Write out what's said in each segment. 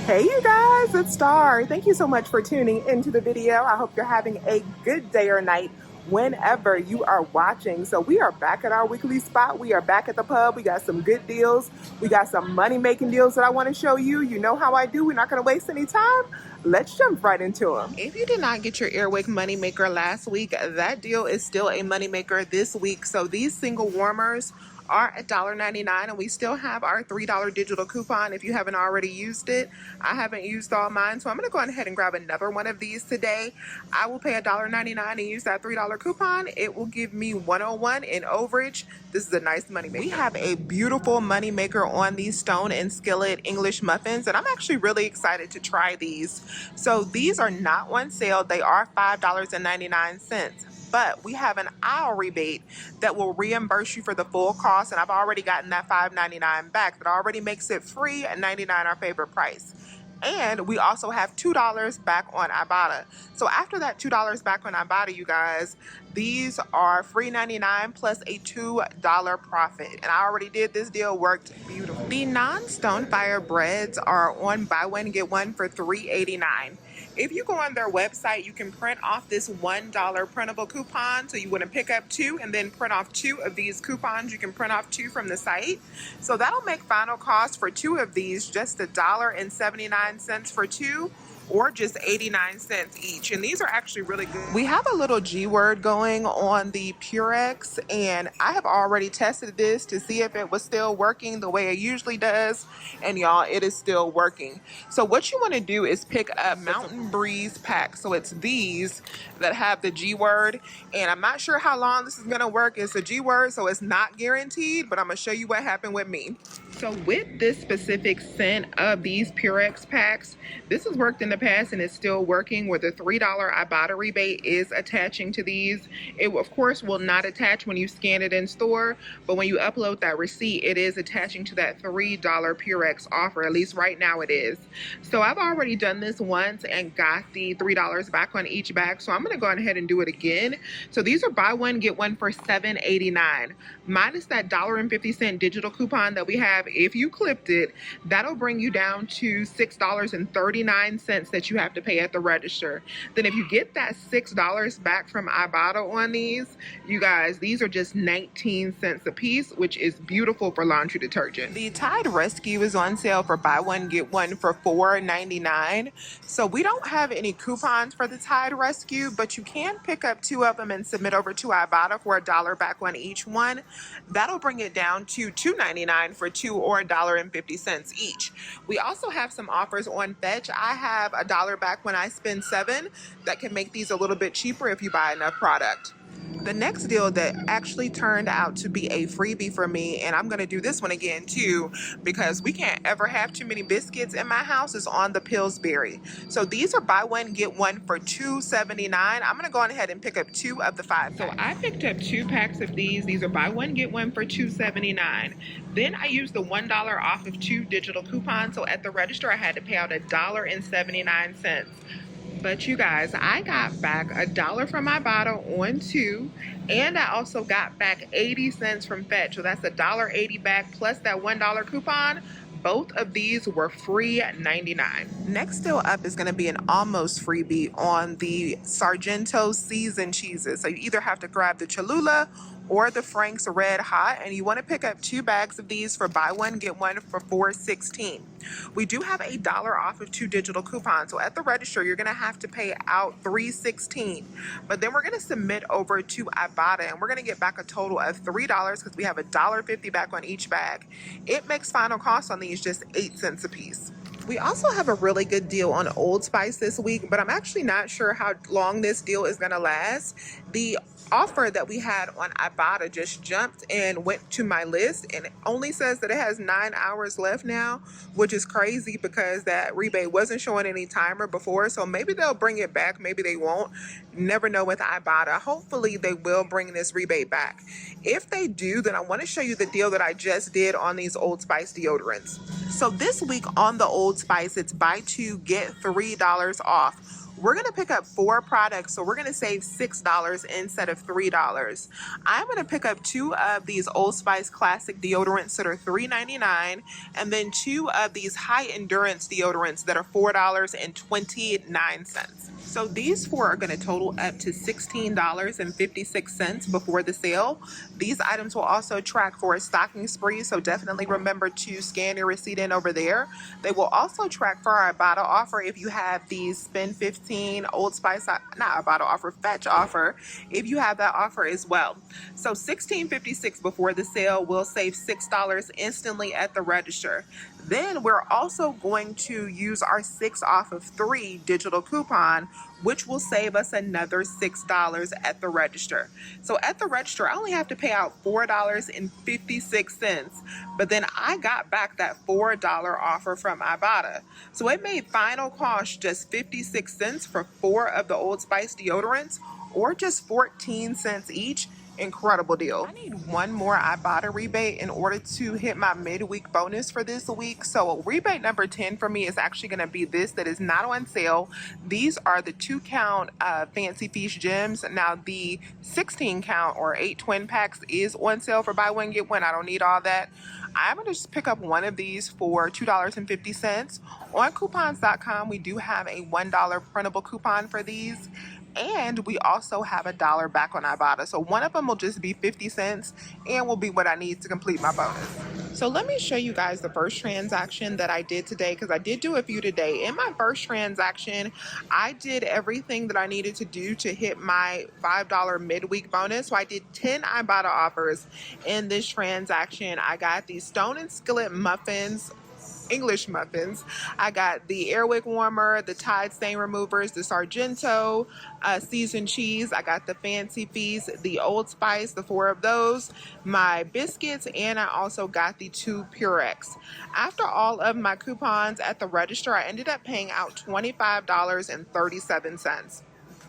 Hey you guys, it's Star. Thank you so much for tuning into the video. I hope you're having a good day or night whenever you are watching. So we are back at our weekly spot. We are back at the pub. We got some good deals. We got some money-making deals that I want to show you. You know how I do. We're not going to waste any time. Let's jump right into them. If you did not get your Earwig moneymaker last week, that deal is still a moneymaker this week. So these single warmers are at $1.99, and we still have our $3 digital coupon if you haven't already used it. I haven't used all mine, so I'm going to go ahead and grab another one of these today. I will pay $1.99 and use that $3 coupon. It will give me 101 in overage. This is a nice money maker. We have a beautiful money maker on these Stone and Skillet English muffins, and I'm actually really excited to try these. So these are not on sale. They are $5.99. But we have an aisle rebate that will reimburse you for the full cost, and I've already gotten that $5.99 back. That already makes it free at $99, our favorite price. And we also have $2 back on Ibotta. So after that $2 back on Ibotta, you guys, these are free 99 plus a $2 profit. And I already did this deal, worked beautiful. The non-Stonefire breads are on buy one, get one for $3.89. If you go on their website, you can print off this $1 printable coupon. So you want to pick up two and then print off two of these coupons. You can print off two from the site. So that'll make final cost for two of these just $1.79 for two, or just 89 cents each. And these are actually really good. We have a little G word going on the Purex, and I have already tested this to see if it was still working the way it usually does. And y'all, it is still working. So what you want to do is pick a Mountain Breeze pack. So it's these that have the G word, and I'm not sure how long this is gonna work. It's a G word, so it's not guaranteed, but I'm gonna show you what happened with me. So with this specific scent of these Purex packs, this has worked in the past and it's still working, where the $3 Ibotta rebate is attaching to these. It of course will not attach when you scan it in store, but when you upload that receipt, it is attaching to that $3 Purex offer. At least right now it is. So I've already done this once and got the $3 back on each bag, so I'm gonna go ahead and do it again. So these are buy one get one for $7.89 minus that $1.50 digital coupon that we have. If you clipped it, that'll bring you down to $6.39 that you have to pay at the register. Then if you get that $6 back from Ibotta on these, you guys, these are just 19 cents a piece, which is beautiful for laundry detergent. The Tide Rescue is on sale for buy one get one for $4.99. So we don't have any coupons for the Tide Rescue, but you can pick up two of them and submit over to Ibotta for $1 back on each one. That'll bring it down to $2.99 for two, or $1.50 each. We also have some offers on Fetch. I have $1 back when I spend $7. That can make these a little bit cheaper if you buy enough product. The next deal that actually turned out to be a freebie for me, and I'm going to do this one again too because we can't ever have too many biscuits in my house, is on the Pillsbury. So these are buy one get one for $2.79. I'm going to go ahead and pick up two of the 5 packs. So I picked up 2 packs of these. These are buy one get one for $2.79. Then I used the $1 off of 2 digital coupons. So at the register I had to pay out $1.79. But you guys, I got back $1 from Ibotta on 2, and I also got back 80 cents from Fetch. So that's $1.80 back plus that $1 coupon. Both of these were free at 99. Next deal up is going to be an almost freebie on the Sargento seasoned cheeses. So you either have to grab the Cholula or the Frank's Red Hot, and you want to pick up 2 bags of these for buy one get one for $4.16. We do have $1 off of 2 digital coupons, so at the register you're going to have to pay out $3.16, but then we're going to submit over to Ibotta and we're going to get back a total of $3 because we have $1.50 back on each bag. It makes final cost on these just 8 cents a piece. We also have a really good deal on Old Spice this week, but I'm actually not sure how long this deal is going to last. The offer that we had on Ibotta just jumped and went to my list, and it only says that it has 9 hours left now, which is crazy because that rebate wasn't showing any timer before. So maybe they'll bring it back, maybe they won't. Never know with Ibotta. Hopefully they will bring this rebate back. If they do, then I want to show you the deal that I just did on these Old Spice deodorants. So this week on the Old Spice, it's buy 2 get $3 off. We're going to pick up 4 products, so we're going to save $6 instead of $3. I'm going to pick up 2 of these Old Spice Classic deodorants that are $3.99, and then 2 of these high endurance deodorants that are $4.29. So these 4 are going to total up to $16.56 before the sale. These items will also track for a stocking spree, so definitely remember to scan your receipt in over there. They will also track for our Ibotta offer if you have the Spend 15 Old Spice, not Ibotta offer, Fetch offer, if you have that offer as well. So $16.56 before the sale will save $6 instantly at the register. Then we're also going to use our 6 off of 3 digital coupon, which will save us another $6 at the register. So at the register, I only have to pay out $4.56, but then I got back that $4 offer from Ibotta. So it made final cost just 56 cents for 4 of the Old Spice deodorants, or just 14 cents each. Incredible deal. I need one more Ibotta rebate in order to hit my midweek bonus for this week. So rebate number 10 for me is actually going to be this, that is not on sale. These are the 2-count Fancy Feast gems. Now the 16-count or 8 twin packs is on sale for buy one get one. I don't need all that. I'm going to just pick up one of these for $2.50. On coupons.com, we do have a $1 printable coupon for these. And we also have $1 back on Ibotta. So one of them will just be 50 cents and will be what I need to complete my bonus. So let me show you guys the first transaction that I did today, because I did do a few today. In my first transaction, I did everything that I needed to do to hit my $5 midweek bonus. So I did 10 Ibotta offers in this transaction. I got these Stone and Skillet muffins, English muffins. I got the Airwick warmer, the Tide stain removers, the Sargento seasoned cheese. I got the Fancy Feast, the Old Spice, the 4 of those, my biscuits, and I also got the 2 Purex. After all of my coupons at the register, I ended up paying out $25.37.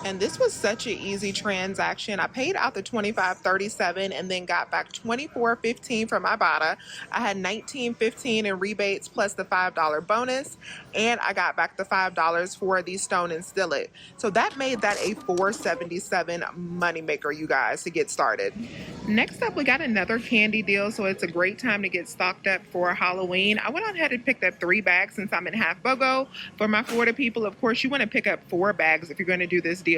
And this was such an easy transaction. I paid out the $25.37 and then got back $24.15 from Ibotta. I had $19.15 in rebates plus the $5 bonus, and I got back the $5 for the Stone and Skillet. So that made that a $4.77 moneymaker, you guys, to get started. Next up, we got another candy deal, so it's a great time to get stocked up for Halloween. I went on ahead and picked up 3 bags since I'm in half BOGO. For my Florida people, of course, you want to pick up 4 bags if you're going to do this deal.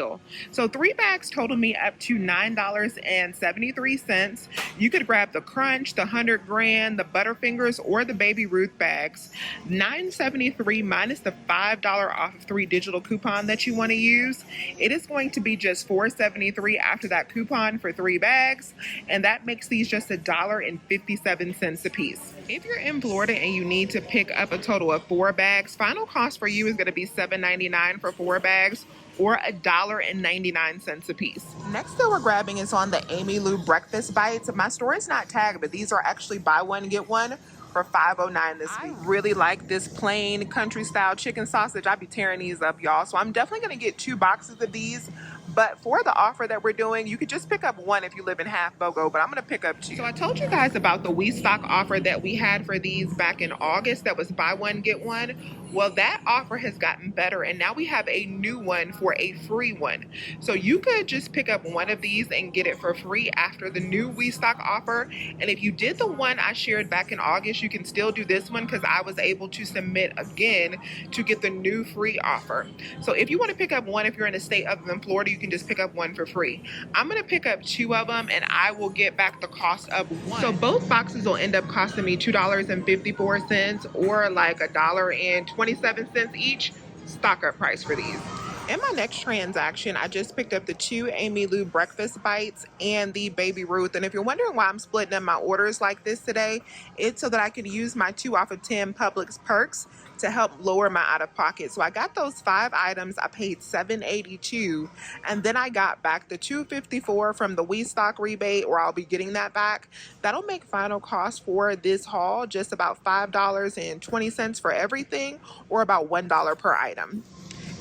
So 3 bags totaled me up to $9.73. You could grab the Crunch, the 100 grand, the Butterfingers, or the Baby Ruth bags. $9.73 minus the $5 off of 3 digital coupon that you want to use. It is going to be just $4.73 after that coupon for 3 bags, and that makes these just $1.57 a piece. If you're in Florida and you need to pick up a total of 4 bags, final cost for you is going to be $7.99 for 4 bags, or $1.99 a piece. Next that we're grabbing is on the Amylu breakfast bites. My store is not tagged, but these are actually buy one get one for $5.09 this week. I really like this plain country style chicken sausage. I'll be tearing these up, y'all. So I'm definitely gonna get 2 boxes of these. But for the offer that we're doing, you could just pick up 1 if you live in half BOGO, but I'm going to pick up 2. So I told you guys about the We Stock offer that we had for these back in August that was buy one, get one. Well, that offer has gotten better, and now we have a new one for a free one. So you could just pick up 1 of these and get it for free after the new We Stock offer. And if you did the one I shared back in August, you can still do this one because I was able to submit again to get the new free offer. So if you want to pick up 1, if you're in a state other than Florida, you can just pick up 1 for free. I'm going to pick up 2 of them, and I will get back the cost of 1. So both boxes will end up costing me $2.54 or like $1.27 each stock up price for these. In my next transaction, I just picked up the 2 Amylu breakfast bites and the Baby Ruth. And if you're wondering why I'm splitting up my orders like this today, it's so that I can use my 2 off of 10 Publix perks to help lower my out-of-pocket. So I got those 5 items. I paid $7.82, and then I got back the $2.54 from the We Stock rebate, or I'll be getting that back. That'll make final cost for this haul just about $5.20 for everything, or about $1 per item.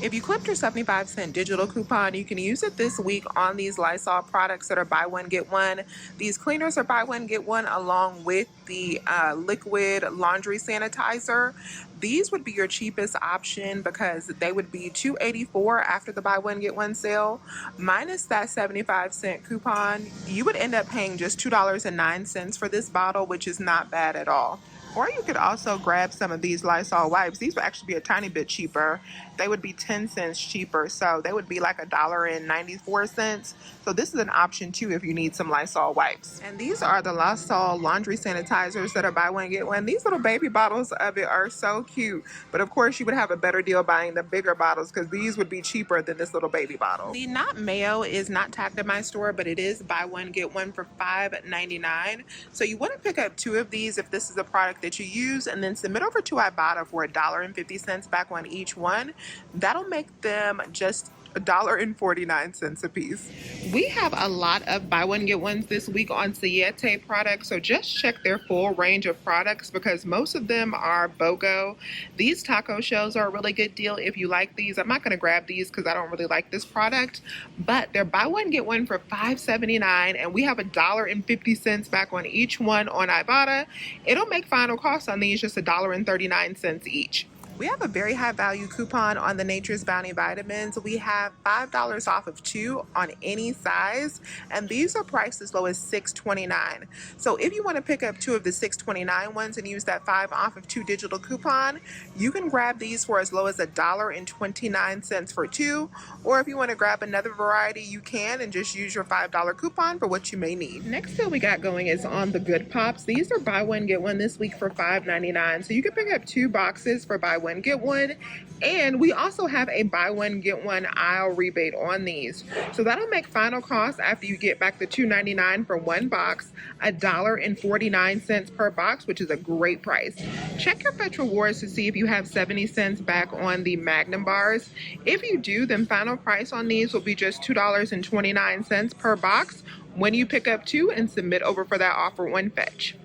If you clipped your 75-cent digital coupon, you can use it this week on these Lysol products that are buy one, get one. These cleaners are buy one, get one, along with the liquid laundry sanitizer. These would be your cheapest option because they would be $2.84 after the buy one, get one sale. Minus that 75-cent coupon, you would end up paying just $2.09 for this bottle, which is not bad at all. Or you could also grab some of these Lysol wipes. These would actually be a tiny bit cheaper. They would be 10 cents cheaper. So they would be like $1.94. So this is an option too if you need some Lysol wipes. And these are the Lysol laundry sanitizers that are buy one, get one. These little baby bottles of it are so cute. But of course you would have a better deal buying the bigger bottles because these would be cheaper than this little baby bottle. The Not Mayo is not tagged in my store, but it is buy one, get one for $5.99. So you want to pick up 2 of these if this is a product that you use, and then submit over to Ibotta for $1.50 back on each one. That'll make them just $1.49 a piece. We have a lot of buy one get ones this week on Skillet products, so just check their full range of products because most of them are BOGO. These taco shells are a really good deal if you like these. I'm not going to grab these because I don't really like this product, but they're buy one get one for $5.79, and we have $1.50 back on each one on Ibotta. It'll make final cost on these just $1.39 each. We have a very high value coupon on the Nature's Bounty vitamins. We have $5 off of 2 on any size, and these are priced as low as $6.29. So if you want to pick up 2 of the $6.29 ones and use that 5 off of 2 digital coupon, you can grab these for as low as $1.29 for 2. Or if you want to grab another variety, you can and just use your $5 coupon for what you may need. Next deal we got going is on the Goodpops. These are buy one get one this week for $5.99. So you can pick up 2 boxes for buy one get one, and we also have a buy one get one aisle rebate on these, so that'll make final cost after you get back the $2.99 for 1 box $1.49 per box, which is a great price. Check your Fetch Rewards to see if you have 70 cents back on the Magnum bars. If you do, then final price on these will be just $2.29 per box when you pick up 2 and submit over for that offer on Fetch.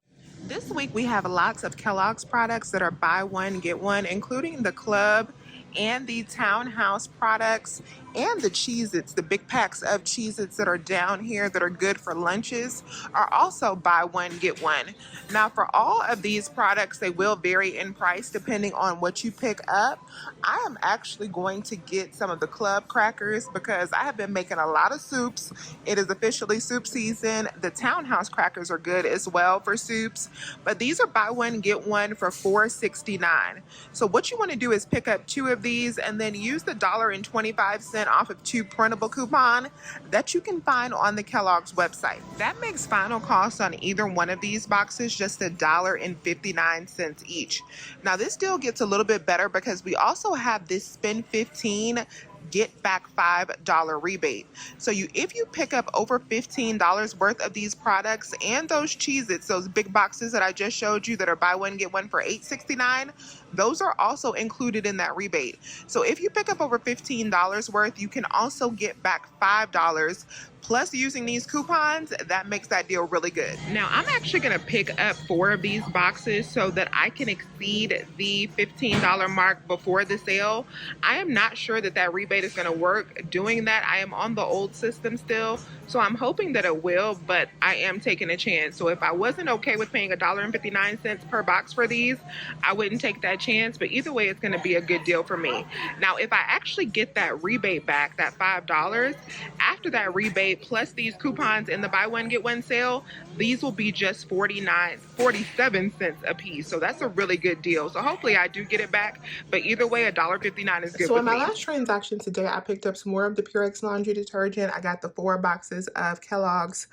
This week we have lots of Kellogg's products that are buy one, get one, including the Club and the Townhouse products and the Cheez-Its. The big packs of Cheez-Its that are down here that are good for lunches are also buy one, get one. Now for all of these products, they will vary in price depending on what you pick up. I am actually going to get some of the Club crackers because I have been making a lot of soups. It is officially soup season. The Townhouse crackers are good as well for soups, but these are buy one, get one for $4.69. So what you want to do is pick up 2 of these and then use the $1.25 off of 2 printable coupon that you can find on the Kellogg's website. That makes final cost on either one of these boxes just $1.59 each. Now this deal gets a little bit better because we also have this spend 15 get back $5 rebate. So if you pick up over $15 worth of these products and those Cheez-Its, those big boxes that I just showed you that are buy one get one for $8.69, those are also included in that rebate. So if you pick up over $15 worth, you can also get back $5. Plus using these coupons, that makes that deal really good. Now I'm actually gonna pick up 4 of these boxes so that I can exceed the $15 mark before the sale. I am not sure that that rebate is gonna work doing that. I am on the old system still, so I'm hoping that it will, but I am taking a chance. So if I wasn't okay with paying $1.59 per box for these, I wouldn't take that chance, but either way, it's gonna be a good deal for me. Now, if I actually get that rebate back, that $5, after that rebate, plus these coupons in the buy one get one sale, these will be just 47 cents a piece. So that's a really good deal. So hopefully I do get it back, but either way, $1.59 is good. So in my last transaction today, I picked up some more of the Purex laundry detergent. I got the 4 boxes of Kellogg's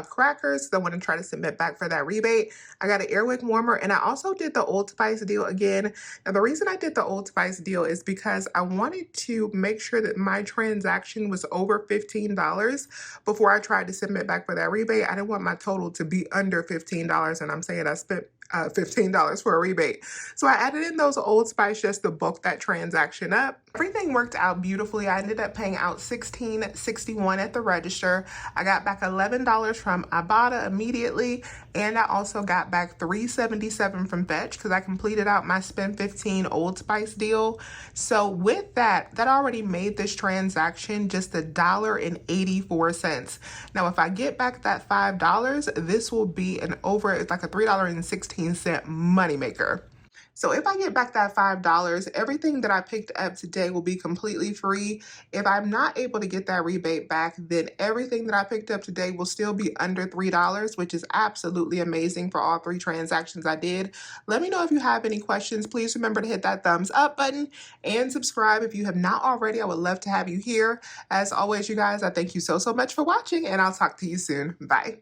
crackers. So I want to try to submit back for that rebate. I got an Airwick warmer, and I also did the Old Spice deal again. Now the reason I did the Old Spice deal is because I wanted to make sure that my transaction was over $15 before I tried to submit back for that rebate. I didn't want my total to be under $15, and I'm saying I spent $15 for a rebate. So I added in those Old Spice just to bulk that transaction up. Everything worked out beautifully. I ended up paying out $16.61 at the register. I got back $11 from Ibotta immediately, and I also got back $3.77 from Fetch because I completed out my spend 15 Old Spice deal. So with that already made this transaction just $1.84. Now if I get back that $5, this will be it's like a $3.16 moneymaker. So if I get back that $5, everything that I picked up today will be completely free. If I'm not able to get that rebate back, then everything that I picked up today will still be under $3, which is absolutely amazing for all 3 transactions I did. Let me know if you have any questions. Please remember to hit that thumbs up button and subscribe if you have not already. I would love to have you here. As always, you guys, I thank you so much for watching, and I'll talk to you soon. Bye.